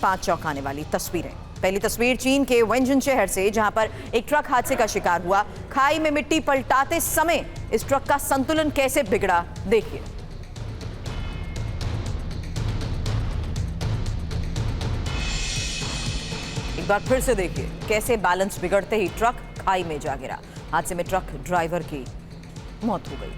5 चौंकाने वाली तस्वीरें। पहली तस्वीर चीन के वेंजन शहर से, जहां पर एक ट्रक हादसे का शिकार हुआ। खाई में मिट्टी पलटाते समय इस ट्रक का संतुलन कैसे बिगड़ा, देखिए। एक बार फिर से देखिए कैसे बैलेंस बिगड़ते ही ट्रक खाई में जा गिरा। हादसे में ट्रक ड्राइवर की मौत हो गई।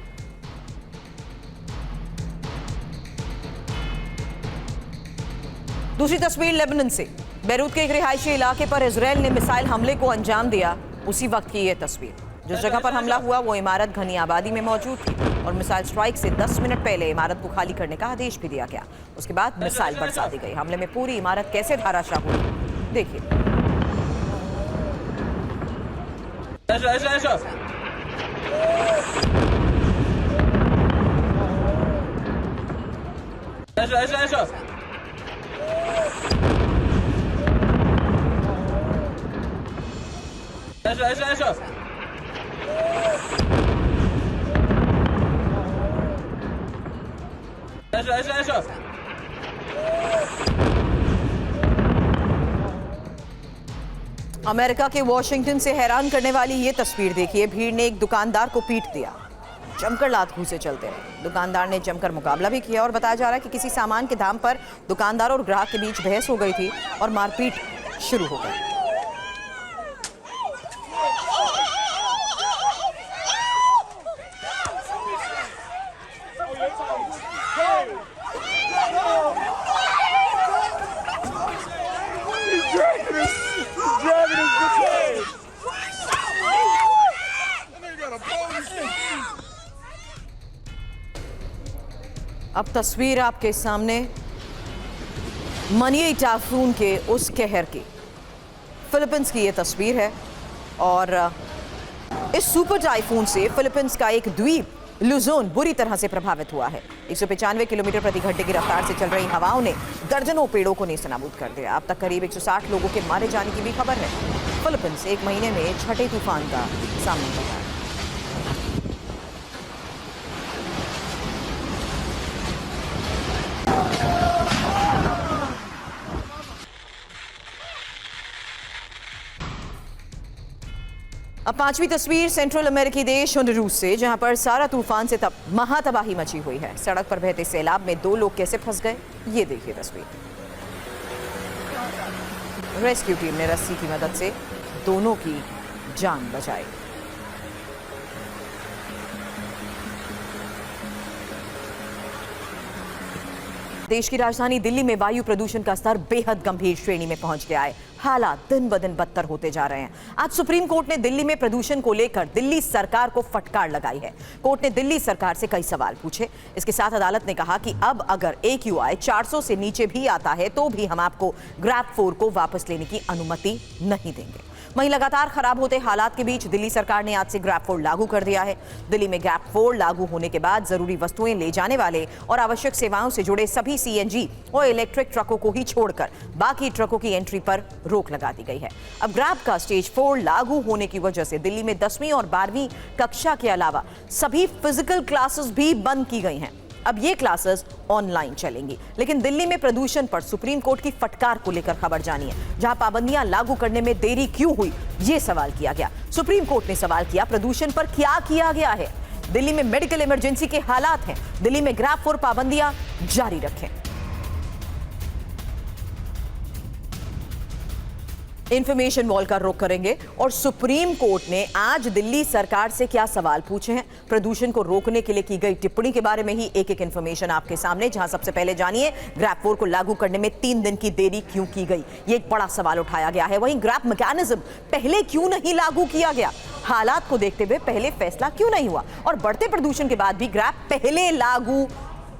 दूसरी तस्वीर लेबनान से, बैरूत के एक रिहायशी इलाके पर इजराइल ने मिसाइल हमले को अंजाम दिया। उसी वक्त की यह तस्वीर। जिस जगह पर हमला हुआ वो इमारत घनी आबादी में मौजूद थी और मिसाइल स्ट्राइक से 10 मिनट पहले इमारत को खाली करने का आदेश भी दिया गया। उसके बाद मिसाइल बरसा दी गई। हमले में पूरी इमारत कैसे धराशायी हुई, देखिए। अमेरिका के वॉशिंगटन से हैरान करने वाली ये तस्वीर देखिए। भीड़ ने एक दुकानदार को पीट दिया। जमकर लात घूंसे चलते रहे। दुकानदार ने जमकर मुकाबला भी किया और बताया जा रहा है कि किसी सामान के दाम पर दुकानदार और ग्राहक के बीच बहस हो गई थी और मारपीट शुरू हो गई। अब तस्वीर आपके सामने मनिए टाइफून के उस कहर की। फिलीपींस की ये तस्वीर है और इस सुपर टाइफून से फिलीपींस का एक द्वीप लुजोन बुरी तरह से प्रभावित हुआ है। 195 किलोमीटर प्रति घंटे की रफ्तार से चल रही हवाओं ने दर्जनों पेड़ों को नेस्तनाबूद कर दिया। अब तक करीब 160 लोगों के मारे जाने की भी खबर है। फिलीपींस एक महीने में छठे तूफान का सामना कर रहा है। अब पांचवी तस्वीर सेंट्रल अमेरिकी देश होंडुरास से, जहां पर सारा तूफान से महातबाही मची हुई है। सड़क पर बहते सैलाब में 2 लोग कैसे फंस गए, ये देखिए तस्वीर। रेस्क्यू टीम ने रस्सी की मदद से दोनों की जान बचाई। देश की राजधानी दिल्ली में वायु प्रदूषण का स्तर बेहद गंभीर श्रेणी में पहुंच गया है। हालात दिन ब दिन बदतर होते जा रहे हैं। आज सुप्रीम कोर्ट ने दिल्ली में प्रदूषण को लेकर दिल्ली सरकार को फटकार लगाई है। कोर्ट ने दिल्ली सरकार से कई सवाल पूछे। इसके साथ अदालत ने कहा कि अब अगर AQI 400 से नीचे भी आता है तो भी हम आपको ग्रैप 4 को वापस लेने की अनुमति नहीं देंगे। वहीं लगातार खराब होते हालात के बीच दिल्ली सरकार ने आज से ग्रैप 4 लागू कर दिया है। दिल्ली में ग्रैप 4 लागू होने के बाद जरूरी वस्तुएं ले जाने वाले और आवश्यक सेवाओं से जुड़े सभी CNG और इलेक्ट्रिक ट्रकों को ही छोड़कर बाकी ट्रकों की एंट्री पर रोक लगा दी गई है। अब ग्रैप का स्टेज 4 लागू होने की वजह से दिल्ली में 10वीं और 12वीं कक्षा के अलावा सभी फिजिकल क्लासेस भी बंद की गई हैं। अब ये क्लासेस ऑनलाइन चलेंगी। लेकिन दिल्ली में प्रदूषण पर सुप्रीम कोर्ट की फटकार को लेकर खबर जानिए। जहां पाबंदियां लागू करने में देरी क्यों हुई, ये सवाल किया गया। सुप्रीम कोर्ट ने सवाल किया, प्रदूषण पर क्या किया गया है। दिल्ली में मेडिकल इमरजेंसी के हालात हैं। दिल्ली में ग्रैप 4 पाबंदियां जारी रखें। इंफॉर्मेशन वॉल का रुख करेंगे और सुप्रीम कोर्ट ने आज दिल्ली सरकार से क्या सवाल पूछे हैं, प्रदूषण को रोकने के लिए की गई टिप्पणी के बारे में ही एक एक इंफॉर्मेशन आपके सामने। जहां सबसे पहले जानिए ग्रैप 4 को लागू करने में 3 दिन की देरी क्यों की गई, ये एक बड़ा सवाल उठाया गया है। वहीं ग्रैप मैकेनिज्म पहले क्यों नहीं लागू किया गया, हालात को देखते हुए पहले फैसला क्यों नहीं हुआ, और बढ़ते प्रदूषण के बाद भी ग्रैप पहले लागू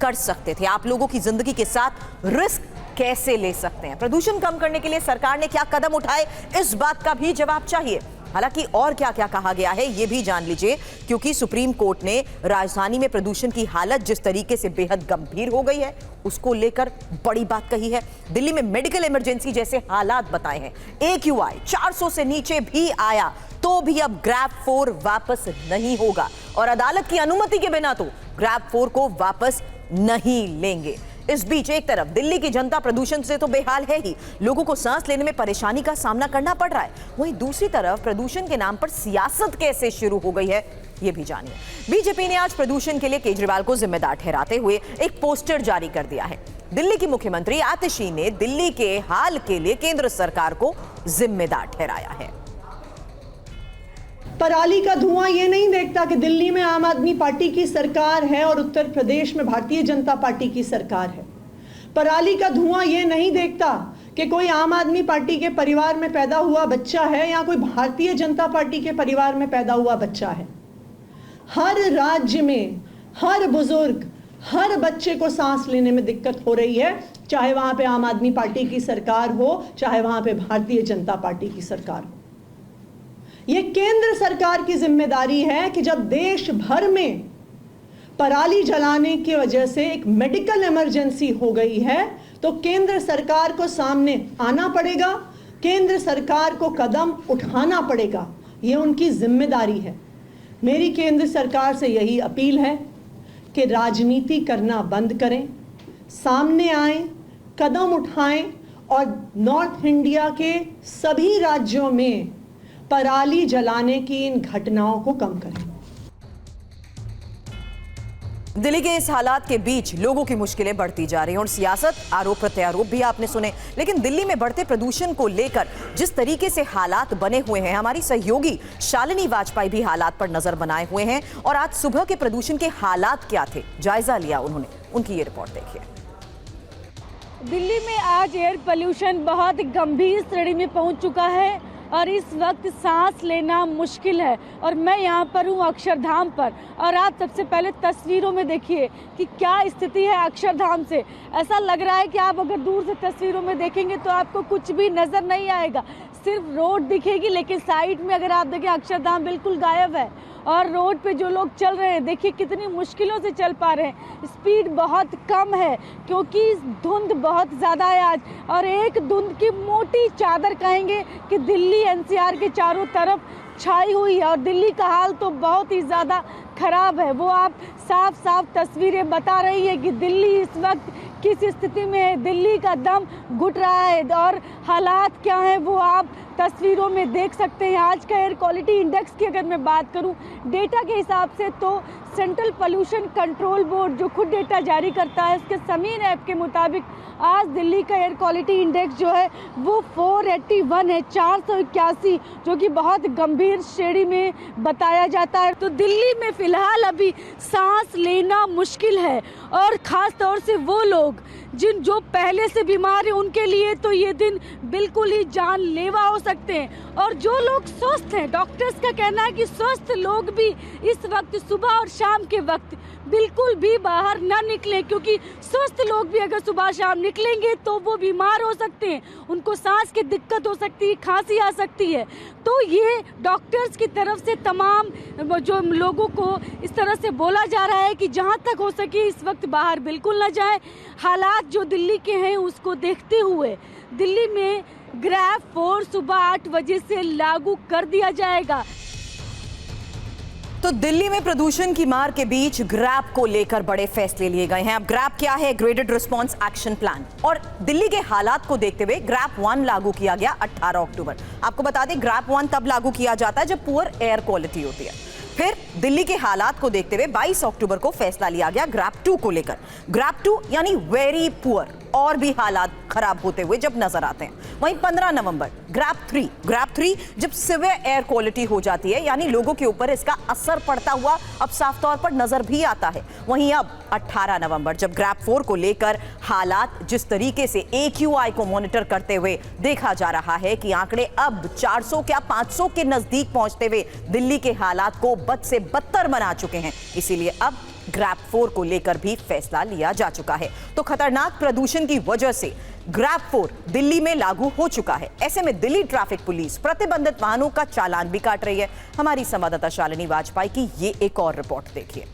कर सकते थे। आप लोगों की जिंदगी के साथ रिस्क कैसे ले सकते हैं, प्रदूषण कम करने के लिए सरकार ने क्या कदम उठाए, इस बात का भी जवाब चाहिए। हालांकि और क्या क्या कहा गया है ये भी जान लीजिए, क्योंकि सुप्रीम कोर्ट ने राजधानी में प्रदूषण की हालत जिस तरीके से बेहद गंभीर हो गई है उसको लेकर बड़ी बात कही है। दिल्ली में मेडिकल इमरजेंसी जैसे हालात बताए हैं। AQI 400 से नीचे भी आया तो भी अब ग्रैप 4 वापस नहीं होगा और अदालत की अनुमति के बिना तो ग्रैप 4 को वापस नहीं लेंगे। इस बीच एक तरफ दिल्ली की जनता प्रदूषण से तो बेहाल है ही, लोगों को सांस लेने में परेशानी का सामना करना पड़ रहा है। वहीं दूसरी तरफ प्रदूषण के नाम पर सियासत कैसे शुरू हो गई है, ये भी जानिए। बीजेपी ने आज प्रदूषण के लिए केजरीवाल को जिम्मेदार ठहराते हुए एक पोस्टर जारी कर दिया है। दिल्ली की मुख्यमंत्री आतिशी ने दिल्ली के हाल के लिए केंद्र सरकार को जिम्मेदार ठहराया है। पराली का धुआं ये नहीं देखता कि दिल्ली में आम आदमी पार्टी की सरकार है और उत्तर प्रदेश में भारतीय जनता पार्टी की सरकार है। पराली का धुआं ये नहीं देखता कि कोई आम आदमी पार्टी के परिवार में पैदा हुआ बच्चा है या कोई भारतीय जनता पार्टी के परिवार में पैदा हुआ बच्चा है। हर राज्य में हर बुजुर्ग, हर बच्चे को सांस लेने में दिक्कत हो रही है, चाहे वहां पे आम आदमी पार्टी की सरकार हो, चाहे वहां पे भारतीय जनता पार्टी की सरकार हो। यह केंद्र सरकार की जिम्मेदारी है कि जब देश भर में पराली जलाने की वजह से एक मेडिकल इमरजेंसी हो गई है तो केंद्र सरकार को सामने आना पड़ेगा, केंद्र सरकार को कदम उठाना पड़ेगा। यह उनकी जिम्मेदारी है। मेरी केंद्र सरकार से यही अपील है कि राजनीति करना बंद करें, सामने आए, कदम उठाएं और नॉर्थ इंडिया के सभी राज्यों में पराली जलाने की इन घटनाओं को कम करें। दिल्ली के इस हालात के बीच लोगों की मुश्किलें बढ़ती जा रही हैं और सियासत, आरोप प्रत्यारोप भी आपने सुने, लेकिन दिल्ली में बढ़ते प्रदूषण को लेकर जिस तरीके से हालात बने हुए हैं, हमारी सहयोगी शालिनी वाजपेयी भी हालात पर नजर बनाए हुए हैं और आज सुबह के प्रदूषण के हालात क्या थे, जायजा लिया उन्होंने। उनकी ये रिपोर्ट देखिए। दिल्ली में आज एयर पोल्यूशन बहुत गंभीर श्रेणी में पहुंच चुका है और इस वक्त सांस लेना मुश्किल है। और मैं यहाँ पर हूँ अक्षरधाम पर और आप सबसे पहले तस्वीरों में देखिए कि क्या स्थिति है अक्षरधाम से। ऐसा लग रहा है कि आप अगर दूर से तस्वीरों में देखेंगे तो आपको कुछ भी नज़र नहीं आएगा, सिर्फ रोड दिखेगी, लेकिन साइड में अगर आप देखें अक्षरधाम बिल्कुल गायब है। और रोड पे जो लोग चल रहे हैं देखिए कितनी मुश्किलों से चल पा रहे हैं, स्पीड बहुत कम है क्योंकि धुंध बहुत ज़्यादा है आज। और एक धुंध की मोटी चादर कहेंगे कि दिल्ली एनसीआर के चारों तरफ छाई हुई है और दिल्ली का हाल तो बहुत ही ज़्यादा खराब है। वो आप साफ साफ तस्वीरें बता रही है कि दिल्ली इस वक्त किस स्थिति में है, दिल्ली का दम घुट रहा है और हालात क्या हैं वो आप तस्वीरों में देख सकते हैं। आज का एयर क्वालिटी इंडेक्स की अगर मैं बात करूं डेटा के हिसाब से तो सेंट्रल पोल्यूशन कंट्रोल बोर्ड जो खुद डेटा जारी करता है उसके समीर ऐप के मुताबिक आज दिल्ली का एयर क्वालिटी इंडेक्स जो है वो 481 है, 481, जो कि बहुत गंभीर श्रेणी में बताया जाता है। तो दिल्ली में फिलहाल अभी सांस लेना मुश्किल है और ख़ास तौर से वो लोग जो पहले से बीमार हैं उनके लिए तो ये दिन बिल्कुल ही जानलेवा हो सकते हैं। और जो लोग स्वस्थ हैं, डॉक्टर्स का कहना है कि स्वस्थ लोग भी इस वक्त सुबह और शाम के वक्त बिल्कुल भी बाहर ना निकलें, क्योंकि स्वस्थ लोग भी अगर सुबह शाम निकलेंगे तो वो बीमार हो सकते हैं, उनको सांस की दिक्कत हो सकती है, खांसी आ सकती है। तो ये डॉक्टर्स की तरफ से तमाम जो लोगों को इस तरह से बोला जा रहा है कि जहाँ तक हो सके इस वक्त बाहर बिल्कुल ना जाए। हालात जो दिल्ली के हैं उसको देखते हुए दिल्ली में ग्रैब 4 सुबह 8 बजे से लागू कर दिया जाएगा। तो दिल्ली में प्रदूषण की मार के बीच ग्रैब को लेकर बड़े फैसले लिए गए हैं। अब ग्रैब क्या है? Graded response action plan. और दिल्ली के हालात को देखते हुए ग्रैब 1 लागू किया गया 18 अक्टूबर। आपको बता दें ग्रैब 1 तब लागू किया जाता है जब पुअर एयर क्वालिटी होती है। फिर दिल्ली के हालात को देखते हुए 22 अक्टूबर को फैसला लिया गया ग्रैब 2 को लेकर। ग्रैब 2 यानी वेरी पुअर, और भी हालात खराब होते हुए जब नजर आते हैं। वहीं 15 नवंबर ग्रैब 3 जब सिवियर एयर क्वालिटी हो जाती है, यानी लोगों के ऊपर इसका असर पड़ता हुआ अब साफ तौर पर नजर भी आता है। वहीं अब 18 नवंबर जब ग्रैब 4 को लेकर हालात जिस तरीके से AQI को मॉनिटर करते हुए देखा जा रहा है कि आंकड़े अब 400 क्या 500 के नजदीक पहुंचते हुए दिल्ली के हालात को बद से बदतर बना चुके हैं। इसीलिए अब ग्रैब 4 को लेकर भी फैसला लिया जा चुका है। तो खतरनाक प्रदूषण की वजह से ग्रैब 4 दिल्ली में लागू हो चुका है। ऐसे में दिल्ली ट्रैफिक पुलिस प्रतिबंधित वाहनों का चालान भी काट रही है। हमारी संवाददाता शालिनी वाजपेयी की ये एक और रिपोर्ट देखिए।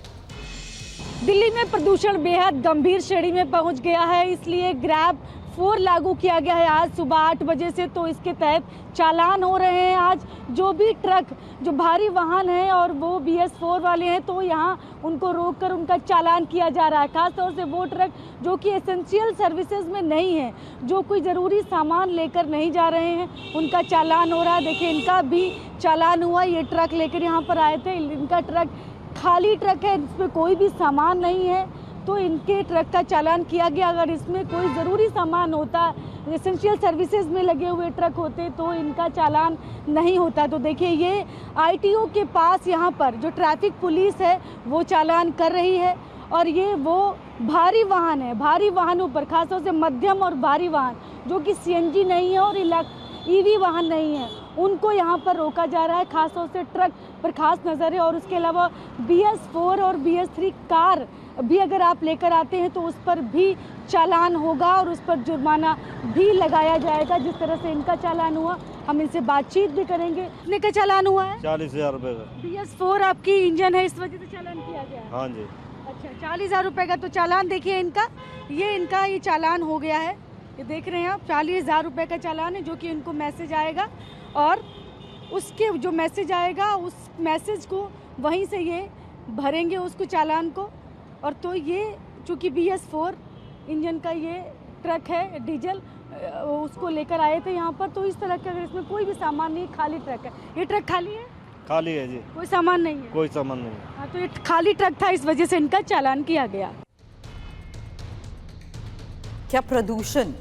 दिल्ली में प्रदूषण बेहद गंभीर श्रेणी में पहुंच गया है, इसलिए ग्रैब BS4 लागू किया गया है आज सुबह 8 बजे से, तो इसके तहत चालान हो रहे हैं। आज जो भी ट्रक, जो भारी वाहन हैं और वो BS4 वाले हैं, तो यहाँ उनको रोककर उनका चालान किया जा रहा है। खासतौर से वो ट्रक जो कि एसेंशियल सर्विसेज में नहीं है, जो कोई ज़रूरी सामान लेकर नहीं जा रहे हैं, उनका चालान हो रहा है। देखिए, इनका भी चालान हुआ। ये ट्रक लेकर यहाँ पर आए थे, इनका ट्रक खाली ट्रक है, इसमें कोई भी सामान नहीं है, तो इनके ट्रक का चालान किया गया। अगर इसमें कोई ज़रूरी सामान होता, एसेंशियल सर्विसेज में लगे हुए ट्रक होते, तो इनका चालान नहीं होता। तो देखिए, ये ITO के पास यहाँ पर जो ट्रैफिक पुलिस है वो चालान कर रही है, और ये वो भारी वाहन है, भारी वाहनों पर, खासतौर से मध्यम और भारी वाहन जो कि CNG नहीं है और EV वाहन नहीं है, उनको यहाँ पर रोका जा रहा है। खासतौर से ट्रक पर खास नज़र है, और उसके अलावा BS4 और BS3 कार भी अगर आप लेकर आते हैं तो उस पर भी चालान होगा और उस पर जुर्माना भी लगाया जाएगा। जिस तरह से इनका चालान हुआ, हम इनसे बातचीत भी करेंगे। कितने का चालान हुआ है? 40,000 रुपये का। BS4 आपकी इंजन है, इस वजह से चालान किया गया है? हाँ जी। अच्छा, 40,000 रुपये का तो चालान। देखिए, इनका ये चालान हो गया है, ये देख रहे हैं आप, 40,000 रुपये का चालान है, जो कि इनको मैसेज आएगा, और उसके जो मैसेज आएगा उस मैसेज को वहीं से ये भरेंगे उसको, चालान को। और तो ये चूँकि BS4 इंजन का ये ट्रक है, डीजल, उसको लेकर आए थे यहाँ पर, तो इस तरह के, अगर इसमें कोई भी सामान नहीं, खाली ट्रक है। ये ट्रक खाली है? खाली है जी, कोई सामान नहीं है? कोई सामान नहीं। हाँ, तो ये खाली ट्रक था, इस वजह से इनका चालान किया गया। क्या प्रदूषण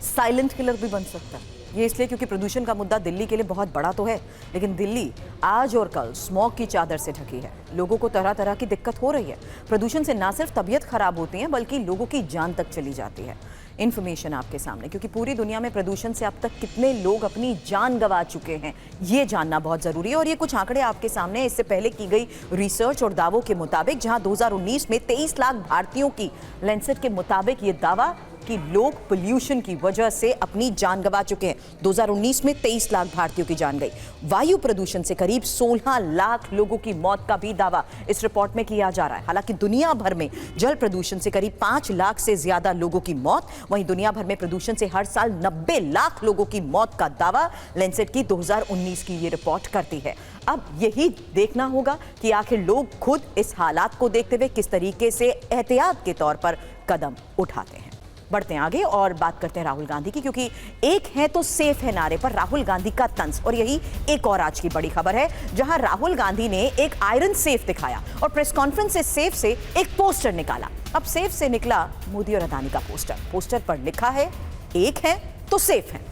साइलेंट किलर भी बन सकता है? ये इसलिए क्योंकि प्रदूषण का मुद्दा दिल्ली के लिए बहुत बड़ा तो है, लेकिन दिल्ली आज और कल स्मॉग की चादर से ढकी है। लोगों को तरह तरह की दिक्कत हो रही है। प्रदूषण से ना सिर्फ तबीयत खराब होती है, बल्कि लोगों की जान तक चली जाती है। इन्फॉर्मेशन आपके सामने, क्योंकि पूरी दुनिया में प्रदूषण से अब तक कितने लोग अपनी जान गंवा चुके हैं, ये जानना बहुत ज़रूरी है। और ये कुछ आंकड़े आपके सामने, इससे पहले की गई रिसर्च और दावों के मुताबिक, जहां 2019 में 23 लाख भारतीयों की, लैंसेट के मुताबिक ये दावा कि लोग पोल्यूशन की वजह से अपनी जान गंवा चुके हैं। 2019 में 23 लाख भारतीयों की जान गई। वायु प्रदूषण से करीब 16 लाख लोगों की मौत का भी दावा इस रिपोर्ट में किया जा रहा है। हालांकि दुनिया भर में जल प्रदूषण से करीब 5 लाख से ज्यादा लोगों की मौत, वहीं दुनिया भर में प्रदूषण से हर साल 90 लाख लोगों की मौत का दावा लैंसेट की 2019 की ये रिपोर्ट करती है। अब यही देखना होगा कि आखिर लोग खुद इस हालात को देखते हुए किस तरीके से एहतियात के तौर पर कदम उठाते हैं। बढ़ते हैं आगे और बात करते हैं राहुल गांधी की, क्योंकि एक है तो सेफ है नारे पर राहुल गांधी का तंज। और यही एक और आज की बड़ी खबर है, जहां राहुल गांधी ने एक आयरन सेफ दिखाया और प्रेस कॉन्फ्रेंस से सेफ से एक पोस्टर निकाला। अब सेफ से निकला मोदी और अदानी का पोस्टर पर लिखा है, एक है तो सेफ है।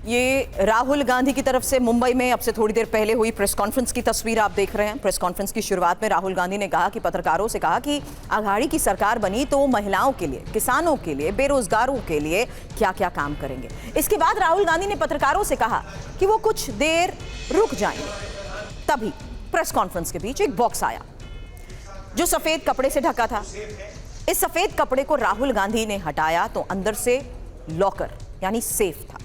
ये राहुल गांधी की तरफ से मुंबई में अब से थोड़ी देर पहले हुई प्रेस कॉन्फ्रेंस की तस्वीर आप देख रहे हैं। प्रेस कॉन्फ्रेंस की शुरुआत में राहुल गांधी ने कहा कि पत्रकारों से कहा कि आघाड़ी की सरकार बनी तो महिलाओं के लिए, किसानों के लिए, बेरोजगारों के लिए क्या क्या काम करेंगे। इसके बाद राहुल गांधी ने पत्रकारों से कहा कि वो कुछ देर रुक जाएंगे। तभी प्रेस कॉन्फ्रेंस के बीच एक बॉक्स आया जो सफेद कपड़े से ढका था। इस सफेद कपड़े को राहुल गांधी ने हटाया तो अंदर से लॉकर यानी सेफ था।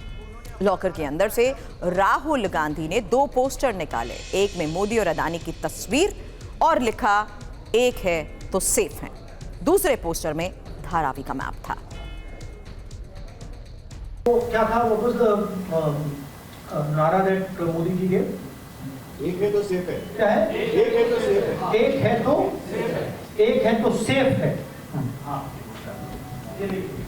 लॉकर के अंदर से राहुल गांधी ने 2 पोस्टर निकाले, एक में मोदी और अदानी की तस्वीर और लिखा एक है तो सेफ है। दूसरे पोस्टर में धारावी का मैप था। तो क्या था, वो was नारा दैट मोदी जी के, एक है तो सेफ है। क्या है? एक है तो सेफ है। एक है तो एक है तो सेफ है। हाँ, ये देखिए।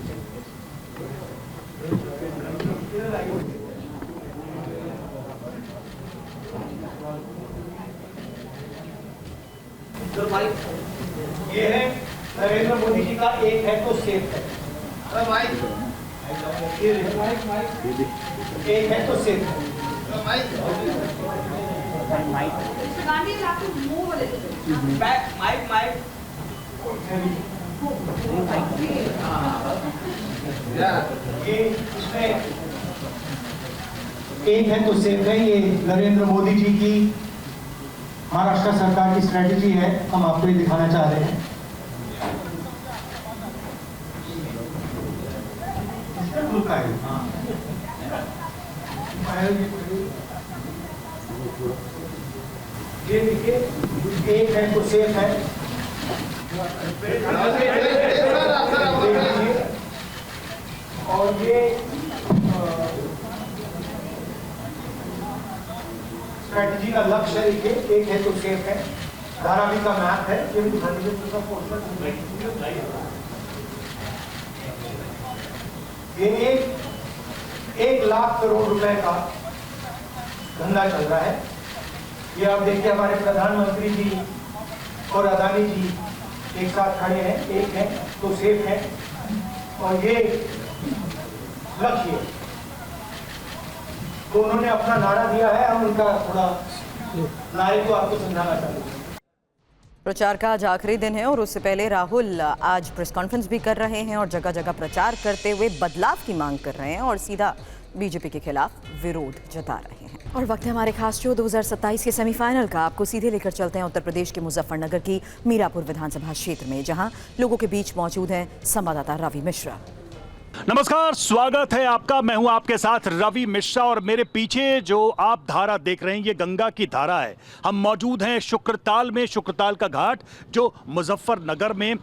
ये है नरेंद्र मोदी जी का एक है तो सेफ है। एक है तो सेफ है। एक है तो सेफ है, ये नरेंद्र मोदी जी की महाराष्ट्र सरकार की स्ट्रेटेजी है। हम आपको ये दिखाना चाह रहे हैं। खुलता है। ये देखिए, एक है तो सेफ है, और ये स्ट्रेटजी का लक्ष्य है। देखिए, एक है तो सेफ है, धारावी का मैप है, ये भी पूरा पोर्शन। ये 1 लाख करोड़ रुपए का धंधा चल रहा है। ये आप देखिए, हमारे प्रधानमंत्री जी और अदानी जी एक साथ खड़े हैं, एक है तो सेफ है, और ये लक्ष्य तो उन्होंने अपना नारा दिया है। हम उनका थोड़ा नारे को आपको समझाना चाहते हैं। प्रचार का आज आखिरी दिन है और उससे पहले राहुल आज प्रेस कॉन्फ्रेंस भी कर रहे हैं और जगह जगह प्रचार करते हुए बदलाव की मांग कर रहे हैं और सीधा बीजेपी के खिलाफ विरोध जता रहे हैं। और वक्त है हमारे खास शो 2027 के सेमीफाइनल का। आपको सीधे लेकर चलते हैं उत्तर प्रदेश के मुजफ्फरनगर की मीरापुर विधानसभा क्षेत्र में, जहां लोगों के बीच मौजूद हैं संवाददाता रवि मिश्रा। नमस्कार, स्वागत है आपका। मैं हूं आपके साथ रवि मिश्रा और मेरे पीछे जो आप धारा देख रहे हैं ये गंगा की धारा है। हम मौजूद हैं शुक्रताल में। शुक्रताल का घाट जो मुजफ्फरनगर में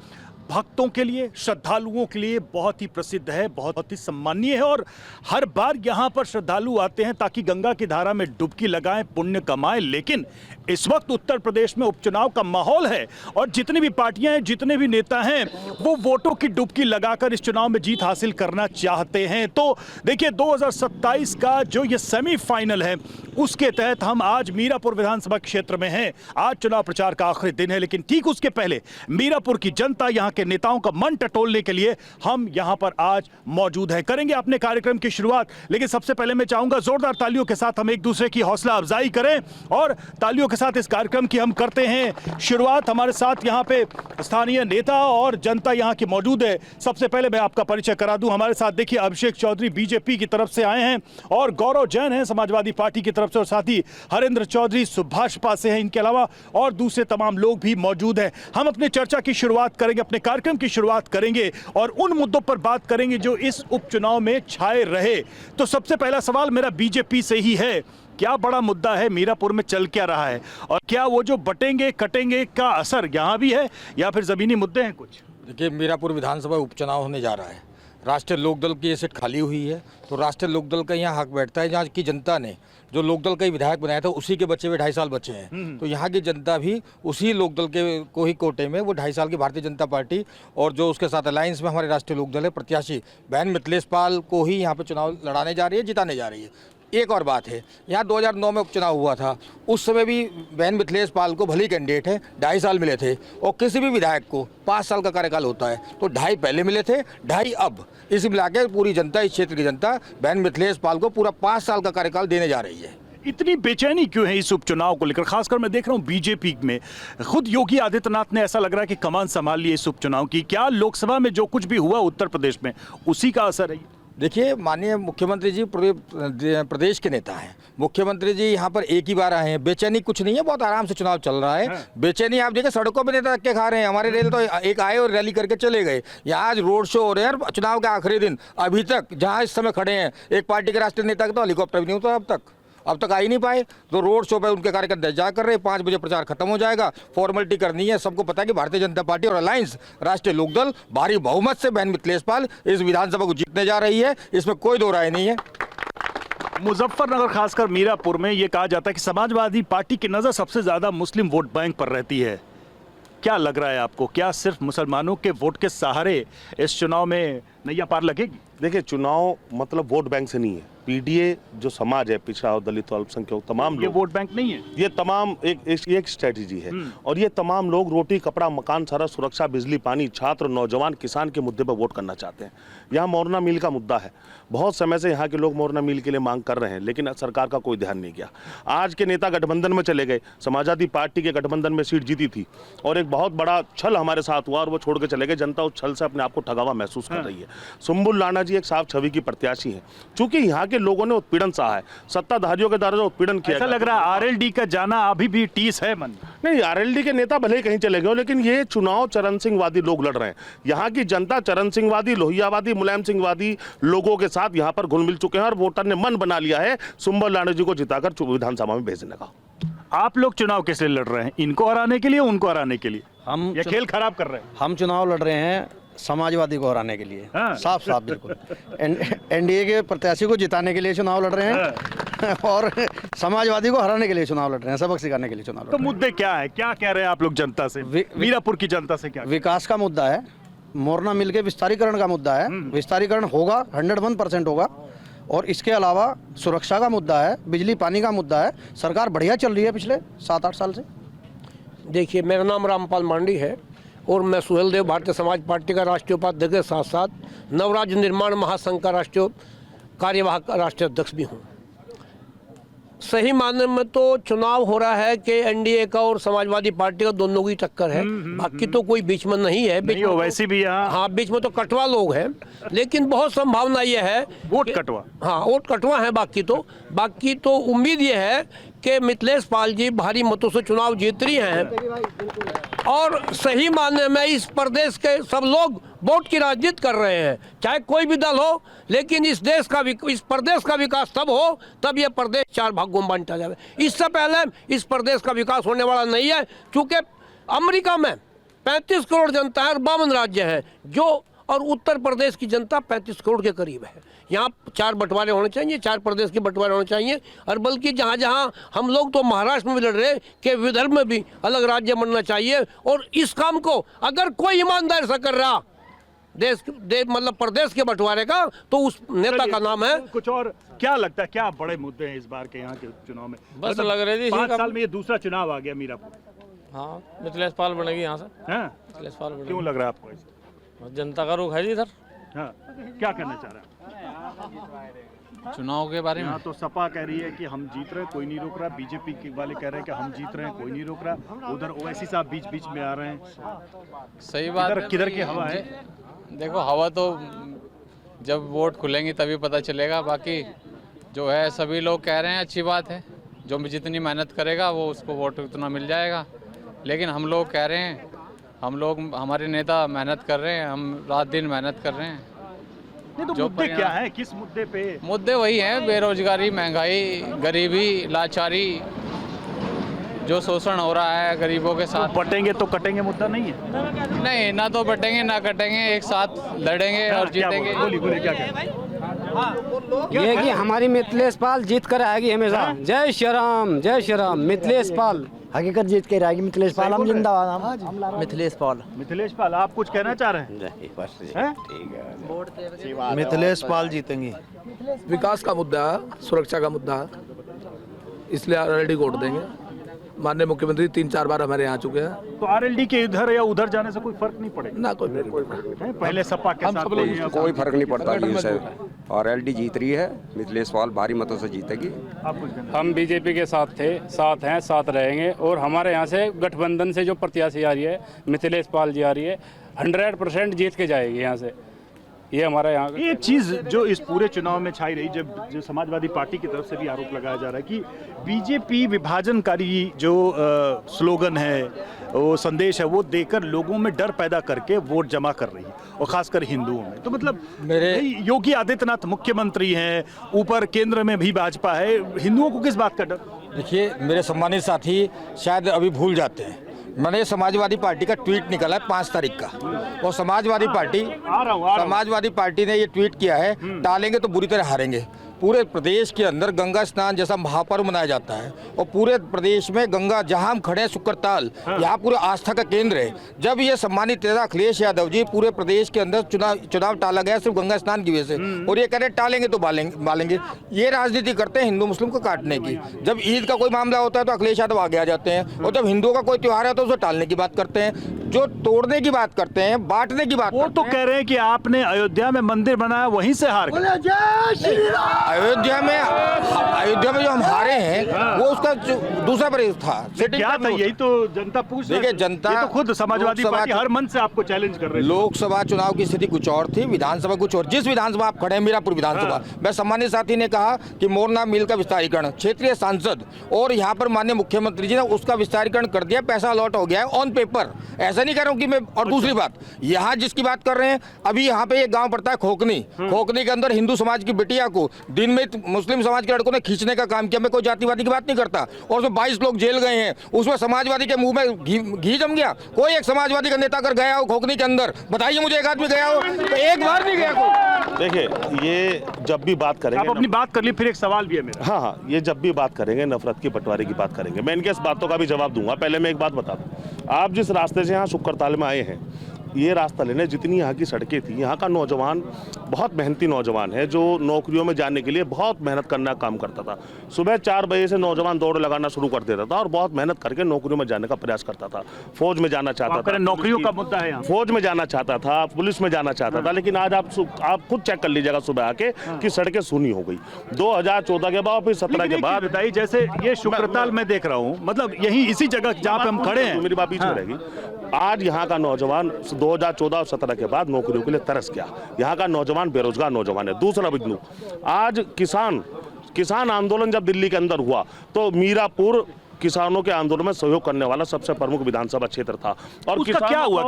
भक्तों के लिए, श्रद्धालुओं के लिए बहुत ही प्रसिद्ध है, बहुत ही सम्मानीय है और हर बार यहाँ पर श्रद्धालु आते हैं ताकि गंगा की धारा में डुबकी लगाएं, पुण्य कमाएं। लेकिन इस वक्त उत्तर प्रदेश में उपचुनाव का माहौल है और जितनी भी पार्टियां हैं, जितने भी नेता हैं, वो वोटों की डुबकी लगाकर इस चुनाव में जीत हासिल करना चाहते हैं। तो देखिए, 2027 का जो ये सेमीफाइनल है उसके तहत हम आज मीरापुर विधानसभा क्षेत्र में हैं। आज चुनाव प्रचार का आखिरी दिन है, लेकिन ठीक उसके पहले मीरापुर की जनता, यहाँ के नेताओं का मन टटोलने के लिए हम यहाँ पर आज मौजूद हैं। करेंगे अपने कार्यक्रम की शुरुआत, लेकिन सबसे पहले मैं चाहूंगा जोरदार तालियों के साथ हम एक दूसरे की हौसला अफजाई करें और तालियों के साथ इस कार्यक्रम की हम करते हैं शुरुआत। हमारे साथ यहाँ पे स्थानीय नेता और जनता यहाँ की मौजूद है। सबसे पहले मैं आपका परिचय करा दूं। हमारे साथ देखिए, अभिषेक चौधरी बीजेपी की तरफ से आए हैं और गौरव जैन हैं समाजवादी पार्टी की तरफ से, और साथ ही हरेंद्र चौधरी सुभाषपा से हैं। इनके अलावा और दूसरे तमाम लोग भी मौजूद हैं। हम अपने चर्चा की शुरुआत करेंगे, अपने कार्यक्रम की शुरुआत करेंगे और उन मुद्दों पर बात करेंगे जो इस उपचुनाव में छाए रहे। तो सबसे पहला सवाल मेरा बीजेपी से ही है। क्या बड़ा मुद्दा है मीरापुर में, चल क्या रहा है और क्या वो जो बटेंगे कटेंगे का असर यहाँ भी है या फिर जमीनी मुद्दे हैं कुछ? देखिए, मीरापुर विधानसभा उपचुनाव होने जा रहा है। राष्ट्रीय लोकदल की ये सीट खाली हुई है, तो राष्ट्रीय लोकदल का यहाँ हक बैठता है। जहाँ की जनता ने जो लोकदल का ही विधायक बनाया था, उसी के बच्चे हुए 2.5 साल बच्चे हैं, तो यहाँ की जनता भी उसी लोकदल के को ही कोटे में वो 2.5 साल की भारतीय जनता पार्टी और जो उसके साथ अलायंस में हमारे राष्ट्रीय लोकदल है, प्रत्याशी बहन मिथिलेश पाल को ही यहाँ पे चुनाव लड़ाने जा रही है, जिताने जा रही है। एक और बात है, यहाँ 2009 में उपचुनाव हुआ था, उस समय भी बहन मिथिलेश पाल को भली कैंडिडेट है 2.5 साल मिले थे और किसी भी विधायक को 5 साल का कार्यकाल होता है, तो 2.5 पहले मिले थे, 2.5 अब। इसी मिला के पूरी जनता, इस क्षेत्र की जनता बहन मिथिलेश पाल को पूरा 5 साल का कार्यकाल देने जा रही है। इतनी बेचैनी क्यों है इस उपचुनाव को लेकर? खासकर मैं देख रहा हूं बीजेपी में खुद योगी आदित्यनाथ ने ऐसा लग रहा है कि कमान संभाल ली इस उपचुनाव की। क्या लोकसभा में जो कुछ भी हुआ उत्तर प्रदेश में उसी का असर है? देखिए, माननीय मुख्यमंत्री जी प्रदेश के नेता हैं। मुख्यमंत्री जी यहाँ पर एक ही बार आए हैं। बेचैनी कुछ नहीं है, बहुत आराम से चुनाव चल रहा है। बेचैनी आप देखिए, सड़कों पे नेता धक्के खा रहे हैं। हमारे रेल तो एक आए और रैली करके चले गए। यहाँ आज रोड शो हो रहे हैं। चुनाव का आखिरी दिन, अभी तक जहाँ इस समय खड़े हैं, एक पार्टी के राष्ट्रीय नेता का तो हेलीकॉप्टर भी नहीं उतरा अब तक आ ही नहीं पाए। तो रोड शो पे उनके कार्यकर्ता इंतजार कर रहे हैं। 5 बजे प्रचार खत्म हो जाएगा, फॉर्मेलिटी करनी है। सबको पता है कि भारतीय जनता पार्टी और अलायंस राष्ट्रीय लोकदल भारी बहुमत से बहन मिथिलेश पाल इस विधानसभा को जीतने जा रही है, इसमें कोई दो राय नहीं है। मुजफ्फरनगर खासकर मीरापुर में ये कहा जाता है कि समाजवादी पार्टी की नजर सबसे ज्यादा मुस्लिम वोट बैंक पर रहती है। क्या लग रहा है आपको, क्या सिर्फ मुसलमानों के वोट के सहारे इस चुनाव में नैया पार लगेगी? देखिए, चुनाव मतलब वोट बैंक से नहीं है। पीडीए जो समाज है, पिछड़ा और दलित और अल्पसंख्यक तमाम लोग, ये वोट बैंक नहीं है, ये तमाम एक स्ट्रेटेजी है। और ये तमाम लोग रोटी, कपड़ा, मकान, सड़क, सुरक्षा, बिजली, पानी, छात्र, नौजवान, किसान के मुद्दे पर वोट करना चाहते हैं। यहाँ मोरना मिल का मुद्दा है। बहुत समय से यहाँ के लोग मोरना मिल के लिए मांग कर रहे हैं, लेकिन सरकार का कोई ध्यान नहीं किया। आज के नेता गठबंधन में चले गए। समाजवादी पार्टी के गठबंधन में सीट जीती थी और एक बहुत बड़ा छल हमारे साथ हुआ और वो छोड़ के चले गए। जनता उस छल से अपने आप को ठगावा महसूस कर रही है। सुंबुल राणा जी एक साफ छवि की प्रत्याशी हैं। चूंकि यहाँ के लोगों ने उत्पीड़न सहा है, सत्ताधारियों के द्वारा जो उत्पीड़न किया, ऐसा लग रहा है आरएलडी का जाना अभी भी टीस है मन। नहीं, आरएलडी के नेता भले ही कहीं चले गए, लेकिन ये चुनाव चरण सिंहवादी लोग लड़ रहे हैं। यहाँ की जनता चरण सिंहवादी, लोहियावादी, मुलायम सिंहवादी लोगों के साथ यहाँ पर घुल मिल चुके हैं और वोटर ने मन बना लिया है सुंबुल राणा जी को जिताकर विधानसभा में भेजने का। आप लोग चुनाव किस लिए लड़ रहे हैं? इनको हराने के लिए, उनको हराने के लिए? हम ये खेल खराब कर रहे हैं। हम चुनाव लड़ रहे हैं समाजवादी को हराने के लिए। हाँ। साफ साफ बिल्कुल एनडीए के प्रत्याशी को जिताने के लिए चुनाव लड़ रहे हैं और समाजवादी को हराने के लिए चुनाव लड़ रहे हैं, सबक सिखाने के लिए चुनाव लड़ तो रहे हैं। मुद्दे क्या है, क्या कह रहे हैं आप लोग जनता से? मीरापुर की जनता से क्या? विकास का मुद्दा है, मोरना मिल के विस्तारीकरण का मुद्दा है, विस्तारीकरण होगा, 101% होगा। और इसके अलावा सुरक्षा का मुद्दा है, बिजली पानी का मुद्दा है। सरकार बढ़िया चल रही है पिछले 7-8 साल से। देखिए, मेरा नाम रामपाल मांडी है और मैं सुहेल देव भारतीय समाज पार्टी का राष्ट्रीय उपाध्यक्ष के साथ साथ नवराज्य निर्माण महासंघ का राष्ट्रीय कार्यवाहक राष्ट्रीय अध्यक्ष भी हूँ। सही मायने में तो चुनाव हो रहा है कि एनडीए का और समाजवादी पार्टी का दोनों की टक्कर है, बाकी तो कोई बीच में नहीं है। बीच नहीं हो, में वैसे भी यहाँ हाँ, बीच में तो कटवा लोग हैं, लेकिन बहुत संभावना ये है वोट कटवा। हाँ, वोट कटवा है। बाकी तो उम्मीद ये है कि मिथिलेश पाल जी भारी मतों से चुनाव जीत रही हैं और सही मायने में इस प्रदेश के सब लोग वोट की राजनीति कर रहे हैं, चाहे कोई भी दल हो। लेकिन इस प्रदेश का विकास तब हो तब ये प्रदेश 4 भागों में बांटा जाए। इससे पहले इस प्रदेश का विकास होने वाला नहीं है, क्योंकि अमेरिका में 35 करोड़ जनता है और 52 राज्य हैं जो, और उत्तर प्रदेश की जनता 35 करोड़ के करीब है। यहाँ 4 बंटवारे होने चाहिए, 4 प्रदेश के बंटवारे होने चाहिए। और बल्कि जहाँ जहाँ हम लोग तो महाराष्ट्र में भी लड़ रहे हैं कि विदर्भ में भी अलग राज्य बनना चाहिए। और इस काम को अगर कोई ईमानदार से कर रहा मतलब प्रदेश के बंटवारे का, तो उस नेता का नाम है। कुछ और क्या लगता है, क्या बड़े मुद्दे हैं इस बार के यहाँ के चुनाव में? बस लग रही थी 5 साल में ये दूसरा चुनाव आ गया मीरापुर। हाँ, मिथिलेश पाल बनेगी यहाँ से। हाँ? मिथिलेश पाल बनेगी। क्यों लग रहा है आपको ऐसा? जनता का रुख है जी इधर। हाँ, क्या करना चाह रहा है? चुनाव के बारे में यहाँ तो सपा कह रही है कि हम जीत रहे हैं, कोई नहीं रोक रहा। बीजेपी के वाले कह रहे हैं कि हम जीत रहे हैं, कोई नहीं रोक रहा। उधर ओवैसी साहब बीच बीच में आ रहे हैं। सही बात है। किधर की हवा है? देखो, हवा तो जब वोट खुलेंगी तभी पता चलेगा। बाकी जो है सभी लोग कह रहे हैं अच्छी बात है, जो भी जितनी मेहनत करेगा वो उसको वोट उतना मिल जाएगा। लेकिन हम लोग कह रहे हैं, हमारे नेता मेहनत कर रहे हैं, हम रात दिन मेहनत कर रहे हैं। नहीं तो मुद्दे क्या है, किस मुद्दे पे? मुद्दे वही हैं, बेरोजगारी, महंगाई, गरीबी, लाचारी, जो शोषण हो रहा है गरीबों के साथ। तो बटेंगे तो कटेंगे मुद्दा नहीं है? नहीं, ना तो बटेंगे ना कटेंगे, एक साथ लड़ेंगे और जीतेंगे। बोलिए क्या कह रहे हैं? ये कि हमारी मिथिलेश पाल जीत कर आएगी हमेशा। जय श्री राम, जय श्री राम। मिथिलेश पाल हकीकत जीत के आएगी। मिथिलेश पाल हम जिंदाबाद। मिथिलेश पाल। मिथिलेश पाल, आप कुछ कहना चाह रहे हैं? मिथिलेश पाल जीतेंगी। विकास का मुद्दा है, सुरक्षा का मुद्दा है, इसलिए आरएलडी को वोट देंगे। माननीय मुख्यमंत्री 3-4 बार हमारे यहाँ चुके हैं। तो आरएलडी के इधर या उधर जाने से कोई फर्क नहीं पड़ेगा? ना कोई फर्क। पहले सपा के साथ कोई फर्क नहीं पड़ता जी सर। आरएलडी जीत रही है, मिथिलेश पाल भारी मतों से जीतेगी। हम बीजेपी के साथ थे, साथ हैं, साथ रहेंगे। और हमारे यहाँ से गठबंधन से जो प्रत्याशी आ रही है, मिथिलेश पाल जी आ रही है, 100% जीत के जाएगी यहाँ से। ये हमारा यहाँ एक चीज जो इस पूरे चुनाव में छाई रही, जब जो समाजवादी पार्टी की तरफ से भी आरोप लगाया जा रहा है कि बीजेपी विभाजनकारी जो स्लोगन है, वो संदेश है, वो देकर लोगों में डर पैदा करके वोट जमा कर रही है, और खासकर हिंदुओं में। तो मतलब योगी आदित्यनाथ मुख्यमंत्री हैं, ऊपर केंद्र में भी भाजपा है, हिंदुओं को किस बात का डर? देखिए, मेरे सम्मानित साथी शायद अभी भूल जाते हैं, मैंने समाजवादी पार्टी का ट्वीट निकाला है 5 तारीख का, और समाजवादी पार्टी ने ये ट्वीट किया है, टालेंगे तो बुरी तरह हारेंगे। पूरे प्रदेश के अंदर गंगा स्नान जैसा महापर्व मनाया जाता है, और पूरे प्रदेश में गंगा, जहां हम खड़े हैं शुक्रताल, यहाँ पूरे आस्था का केंद्र है। जब ये सम्मानित नेता अखिलेश यादव जी, पूरे प्रदेश के अंदर चुनाव टाला गया सिर्फ गंगा स्नान की वजह से, और ये कह रहे टालेंगे तो बालेंगे। ये राजनीति करते हैं हिंदू मुस्लिम को काटने की। जब ईद का कोई मामला होता है तो अखिलेश यादव आगे आ जाते हैं, और जब हिंदुओं का कोई त्यौहार है तो उसे टालने की बात करते हैं, जो तोड़ने की बात करते हैं, बांटने की बात। वो तो कह रहे हैं कि आपने अयोध्या में मंदिर बनाया, वहीं से हार गए। अयोध्या में जो हम हारे हैं वो उसका दूसरा परिवेश था। क्या था? यही तो जनता पूछ रही है। देखिए, जनता ये तो खुद समाजवादी पार्टी हर मंच से आपको चैलेंज कर रही है। लोकसभा चुनाव की स्थिति कुछ और थी, विधानसभा कुछ और। जिस विधानसभा आप खड़े हैं, मीरापुर विधानसभा, मैं सम्मानित साथी ने कहा कि मोरना मिल का विस्तारीकरण, क्षेत्रीय सांसद और यहाँ पर माननीय मुख्यमंत्री जी ने उसका विस्तारीकरण कर दिया, पैसा अलॉट हो गया है ऑन पेपर। ऐसा नहीं कर रहा हूँ कि मैं। और दूसरी बात, यहाँ जिसकी बात कर रहे हैं, अभी यहाँ पे एक गाँव पड़ता है खोखनी, खोखनी के अंदर हिंदू समाज की बिटिया को दिन में मुस्लिम समाज के लड़कों ने खींचने का काम किया। मैं कोई जातिवादी की बात नहीं करता, और उसमें 22 लोग जेल गए हैं। उसमें समाजवादी के मुंह में घी जम गया। कोई एक समाजवादी का नेता अगर गया हो खोखनी के अंदर, बताइए मुझे एक आदमी गया हो? तो एक बार नहीं गया कोई। देखिए, ये जब भी बात करेंगे, आप अपनी बात कर ली, फिर एक सवाल भी है मेरा। हाँ, ये जब भी बात करेंगे नफरत की, बंटवारे की बात करेंगे, मैं इनके इस बातों का भी जवाब दूंगा। पहले मैं एक बात बता दूं, आप जिस रास्ते से यहाँ शुक्रताल में आए हैं, ये रास्ता लेने जितनी यहाँ की सड़कें थी, यहाँ का नौजवान बहुत मेहनती नौजवान है, जो नौकरियों में जाने के लिए बहुत मेहनत करना काम करता था। सुबह 4 बजे से नौजवान दौड़ लगाना शुरू कर देता था और बहुत मेहनत करके नौकरियों में जाने का प्रयास करता था। फौज में जाना चाहता था, नौकरियों का मुद्दा है यहाँ। फौज में जाना चाहता था, पुलिस में जाना चाहता था, लेकिन आज आप खुद चेक कर लीजिएगा सुबह आके कि सड़कें सूनी हो गई। 2014 के बाद, फिर 17 के बाद। बताइए, जैसे ये शुक्रताल में देख रहा हूँ, मतलब यही इसी जगह जहाँ पे हम खड़े हैं, मेरी बात बीच में रहेगी। आज यहाँ का नौजवान 2014 और 17 के बाद नौकरियों के लिए तरस गया। यहाँ का नौजवान बेरोजगार नौजवान है। दूसरा बिंदु, आज किसान आंदोलन जब दिल्ली के अंदर हुआ तो मीरापुर किसानों के आंदोलन में सहयोग करने वाला सबसे प्रमुख विधानसभा क्षेत्र था। और क्या हुआ?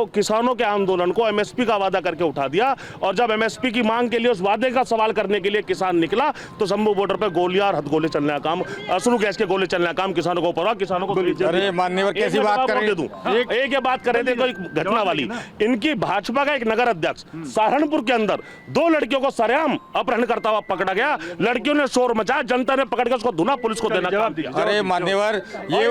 किसानों के आंदोलन को एमएसपी का वादा करके उठा दिया। और जब एमएसपी की मांग के लिए, उस वादे का सवाल करने के लिए किसान निकला, तो शंभू बॉर्डर पे गोलियां और हथगोले चलने का काम, अश्रु गैस के गोले चलने का काम किसानों को पड़ा। किसानों को अरे माननीय, कैसी बात कर रहे हैं? एक ये बात कर रहे थे कोई घटना वाली। इनकी भाजपा का एक नगर अध्यक्ष सहारनपुर के अंदर 2 लड़कियों को सरेआम अपहरण करता हुआ पकड़ा गया। लड़कियों ने शोर मचाया, जनता ने पकड़ के उसको धुना, पुलिस को देना। अरे मान्यवर, ये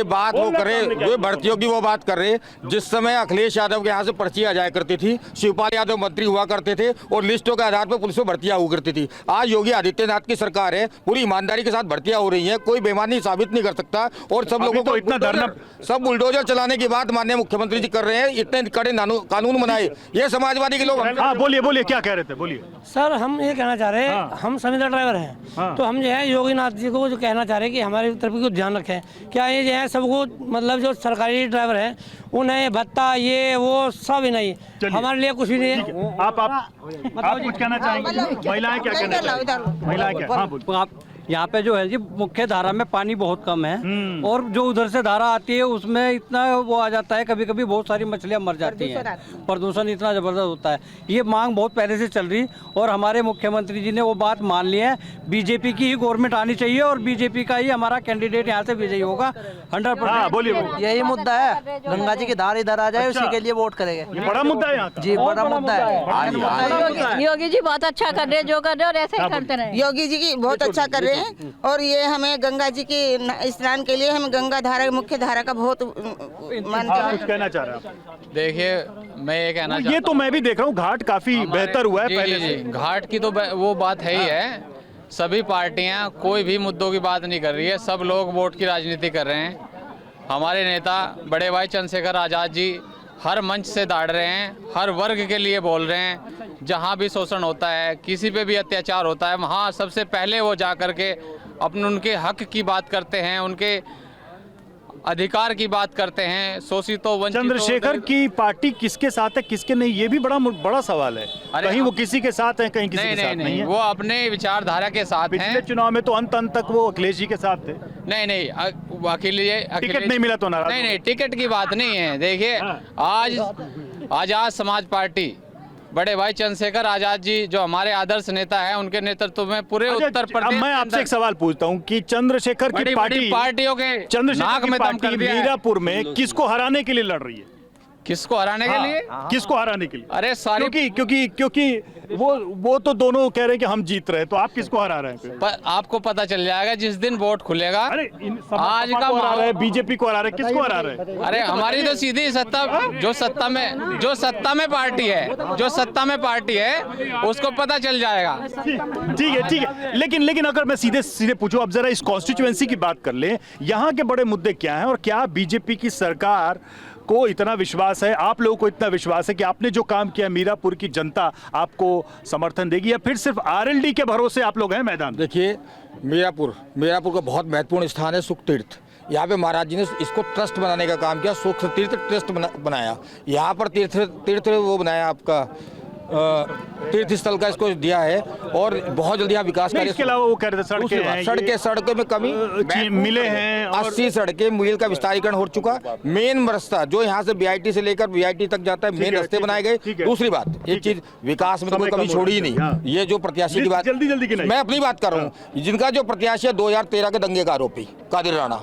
बात वो करे, वो भर्तियों की वो बात कर रहे। जिस समय अखिलेश यादव के यहाँ से पर्ची आ जाया करती थी, शिवपाल यादव मंत्री हुआ करते थे और लिस्टों के आधार पर पुलिस में भर्तियां हुआ करती थी। आज योगी आदित्यनाथ की सरकार है, पूरी ईमानदारी के साथ भर्तियां हो रही हैं, कोई बेईमानी साबित नहीं कर सकता। और सब लोगों को इतना धरना, सब बुलडोजर चलाने की बात माननीय मुख्यमंत्री जी कर रहे हैं। इतने कड़े कानून बनाए, ये समाजवादी के लोग। हाँ, बोलिए, क्या कह रहे थे? बोलिए सर। हम ये कहना चाह रहे हैं, हम संविदा ड्राइवर हैं, तो हम जो है योगीनाथ जी को जो कहना चाह रहे हैं कि हमारी तरफ को ध्यान रखें। क्या ये जो है सबको, मतलब जो सरकारी ड्राइवर हैं उन्हें भत्ता ये वो सब ही नहीं, हमारे लिए कुछ भी नहीं है। आप कुछ कहना चाहेंगे? महिलाएं क्या कहना चाहेंगी? महिलाएं क्या? हाँ, बोल। यहाँ पे जो है जी, मुख्य धारा में पानी बहुत कम है, और जो उधर से धारा आती है उसमें इतना वो आ जाता है, कभी कभी बहुत सारी मछलियाँ मर जाती हैं, प्रदूषण इतना ज़बरदस्त होता है। ये मांग बहुत पहले से चल रही, और हमारे मुख्यमंत्री जी ने वो बात मान ली है। बीजेपी की ही गवर्नमेंट आनी चाहिए और बीजेपी का ही हमारा कैंडिडेट यहाँ से विजयी होगा 100%। बोलिए। यही मुद्दा है, गंगा जी की धार इधर आ जाए, उसी के लिए वोट करेंगे। बड़ा मुद्दा है यहाँ जी, बड़ा मुद्दा है। योगी जी बहुत अच्छा कर रहे हैं, जो कर रहे हैं और ऐसे ही करते रहे। योगी जी की बहुत अच्छा कर रहे हैं, और ये हमें गंगा जी की स्नान के लिए हम गंगा धारा, मुख्य धारा का बहुत मानते हैं। कुछ कहना चाह रहे हैं आप? देखिए, मैं ये कहना ये तो मैं भी देख रहा हूँ, घाट काफी बेहतर हुआ है पहले से। घाट की तो वो बात है ही है। सभी पार्टियां कोई भी मुद्दों की बात नहीं कर रही है, सब लोग वोट की राजनीति कर रहे हैं। हमारे नेता बड़े भाई चंद्रशेखर आजाद जी हर मंच से दाड़ रहे हैं, हर वर्ग के लिए बोल रहे हैं। जहां भी शोषण होता है, किसी पे भी अत्याचार होता है, वहां सबसे पहले वो जा करके उनके हक की बात करते हैं, उनके अधिकार की बात करते हैं। शोषितों, वंचितों। चंद्रशेखर की पार्टी किसके साथ है, किसके नहीं, ये भी बड़ा सवाल है। कहीं वो किसी के साथ है, कहीं किसी के साथ नहीं है। वो अपने विचारधारा के साथ हैं। पिछले चुनाव में तो अंत तक वो अखिलेश जी के साथ थे। नहीं, टिकट नहीं मिला तो नाराज। नहीं, टिकट की बात नहीं है। देखिए, आज आजाद समाज पार्टी, बड़े भाई चंद्रशेखर आजाद जी जो हमारे आदर्श नेता हैं, उनके नेतृत्व में पूरे उत्तर प्रदेश। मैं आपसे एक सवाल पूछता हूं कि चंद्रशेखर की पार्टियों के चंद्रशेखर की पार्टी मीरापुर में किसको हराने के लिए लड़ रही है? किसको हराने के लिए? किसको हराने के लिए? अरे सारी, क्योंकि वो तो दोनों कह रहे हैं कि हम जीत रहे हैं, तो आप किसको हरा रहे हैं? आपको पता चल जाएगा जिस दिन वोट खुलेगा। अरे आज का हरा रहे हैं, बीजेपी को हरा रहे हैं, किसको हरा रहे हैं? अरे हमारी तो सीधी सत्ता, जो सत्ता में पार्टी है उसको पता चल जाएगा। ठीक है। लेकिन अगर मैं सीधे पूछूं, अब जरा इस कॉन्स्टिट्यूएंसी की बात कर ले, यहाँ के बड़े मुद्दे क्या हैं और क्या बीजेपी की सरकार को इतना विश्वास है, आप लोगों को इतना विश्वास है कि आपने जो काम किया मीरापुर की जनता आपको समर्थन देगी, या फिर सिर्फ आरएलडी के भरोसे आप लोग हैं मैदान? देखिए, मीरापुर का बहुत महत्वपूर्ण स्थान है, सुख तीर्थ। यहाँ पे महाराज जी ने इसको ट्रस्ट बनाने का काम किया, सुख तीर्थ ट्रस्ट बनाया। यहाँ पर तीर्थ वो बनाया आपका तीर्थ स्थल का इसको दिया है, और बहुत जल्दी यहाँ विकास कार्य। इसके अलावा वो कह रहे थे सड़कों में कमी मिले हैं, 80 सड़कें मील का विस्तारीकरण हो चुका। मेन रास्ता जो यहाँ से बीआईटी से लेकर वीआईटी तक जाता है, मेन रास्ते बनाए गए। दूसरी बात, एक चीज विकास में तो कोई कमी छोड़ी ही नहीं। ये जो प्रत्याशी की बात, जल्दी की नहीं, मैं अपनी बात कर रहा हूँ। जिनका जो प्रत्याशी है 2013 के दंगे का आरोपी कादिर राणा,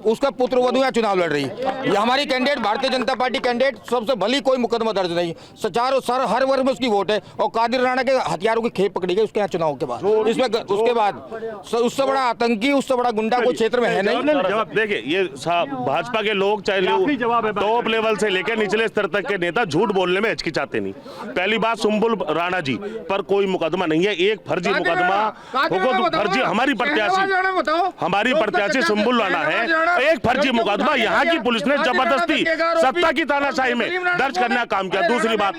उसका पुत्र वधू यहाँ चुनाव लड़ रही है। ये हमारी candidate Bharatiya Janata party candidate, सबसे भली कोई मुकदमा दर्ज नहीं, सचारों हर वर्ग में उसकी वोट है। और कादिर राणा के हथियारों की खेप पकड़ी गई उसके यहाँ चुनाव के बाद। इसमें उसके बाद उससे बड़ा आतंकी, उससे बड़ा गुंडा कोई क्षेत्र में है नहीं। जवाब देखिए, ये भाजपा के लोग चाहे टॉप लेवल से लेकर निचले स्तर तक के नेता झूठ बोलने में हिचकिचाते नहीं। पहली बात, सुम्बुल राणा जी पर कोई मुकदमा नहीं है, एक फर्जी मुकदमा फर्जी हमारी प्रत्याशी सुम्बुल राणा है, एक फर्जी मुकदमा यहाँ की पुलिस ने जबरदस्ती सत्ता की तानाशाही में दर्ज करने का काम किया। दूसरी बात,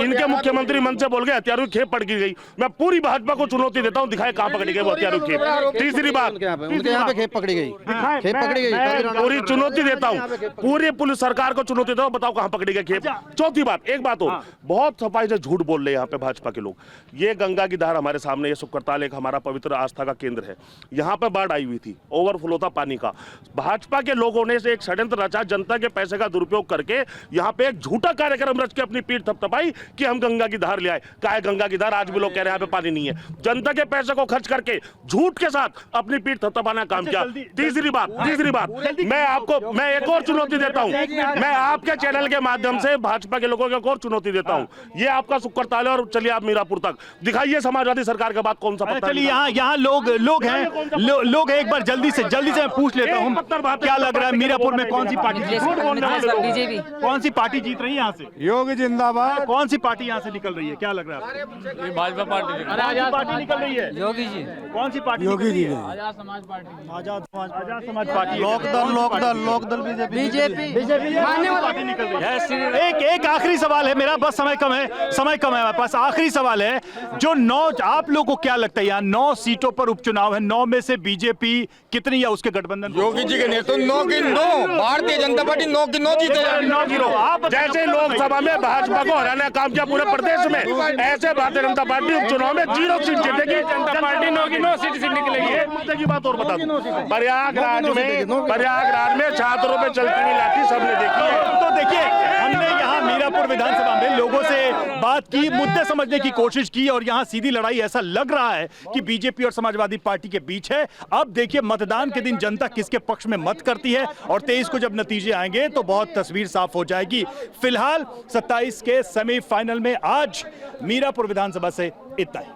इनके मुख्यमंत्री मन से बोल गए हथियारों की खेप पकड़ी गई। मैं पूरी भाजपा को चुनौती देता हूँ, दिखाए कहाँ पकड़ी गई वो हथियारों की खेप। तीसरी बात, खेप पकड़ी गई, पूरी चुनौती देता हूँ, पूरी पुलिस सरकार को चुनौती देता हूँ, बताओ कहाँ पकड़ी गई खेप। चौथी बात, एक बात हो, बहुत सफाई से झूठ बोल रहे हैं यहाँ पे भाजपा के लोग। ये गंगा की धार हमारे सामने, ये सुकरताल एक हमारा पवित्र आस्था का केंद्र है। यहाँ पे बाढ़ आई हुई थी, ओवरफ्लो था पानी का। भाजपा के लोगों ने एक षड्यंत्र रचा, जनता के पैसे का दुरुपयोग करके यहाँ पे एक झूठा कार्यक्रम रच के अपनी पीठ थपथपाई कि हम गंगा की धार ले आए। काहे गंगा की धार, आज भी लोग कह रहे हैं यहाँ पे पानी नहीं है। जनता के पैसे को खर्च करके झूठ के साथ अपनी पीठ थपथपाने का काम किया। तीसरी बात, मैं एक और चुनौती देता हूँ, मैं आपके चैनल के माध्यम से भाजपा के लोगों को एक और चुनौती देता हूँ। ये आपका सुकरताल है और चलिए आप मीरापुर तक दिखाइए समाजवादी सरकार के बाद कौन सा पत्थर। चलिए यहाँ लोग हैं, एक बार जल्दी से मैं पूछ लेता हूँ, क्या लग रहा है मीरापुर में कौन सी पार्टी, बीजेपी कौन सी पार्टी जीत रही है यहाँ से? योगी जिंदाबाद। कौन सी पार्टी यहाँ से निकल रही है, क्या लग रहा है आपको? भाजपा पार्टी निकल रही है। योगी जी। कौन सी party? Yogi ji. Azad Samaj party, Lokdal BJP party निकल रही है। एक आखिरी सवाल है मेरा, बस समय कम है हमारे पास। आखिरी सवाल है, जो 9, आप लोगों को क्या लगता है यहाँ 9 सीटों पर उपचुनाव है, 9 में से बीजेपी कितनी या उसके गठबंधन? योगी जी के नेतृत्व 9 की 9, भारतीय जनता पार्टी 9 की 9 जीते। 9-0। आप जैसे लोकसभा में भाजपा को हराने का काम किया पूरे प्रदेश में, ऐसे भारतीय जनता पार्टी उपचुनाव में 0 सीट जीतेगी। जनता पार्टी 9 की 9 सीट निकलेगी। एक मुद्दे की बात और बता दूं, प्रयागराज में छात्रों पे चलती हुई लाठी सबने देखी है। तो देखिए, हमने यहाँ मीरापुर विधानसभा में लोगों से बात की, मुद्दे समझने की कोशिश की, और यहाँ सीधी लड़ाई ऐसा लग रहा है कि बीजेपी और समाजवादी पार्टी के बीच है। अब देखिए मतदान के दिन जनता किसके पक्ष में मत करती है, और 23 को जब नतीजे आएंगे तो बहुत तस्वीर साफ हो जाएगी। फिलहाल 27 के सेमीफाइनल में आज मीरापुर विधानसभा से इतना ही।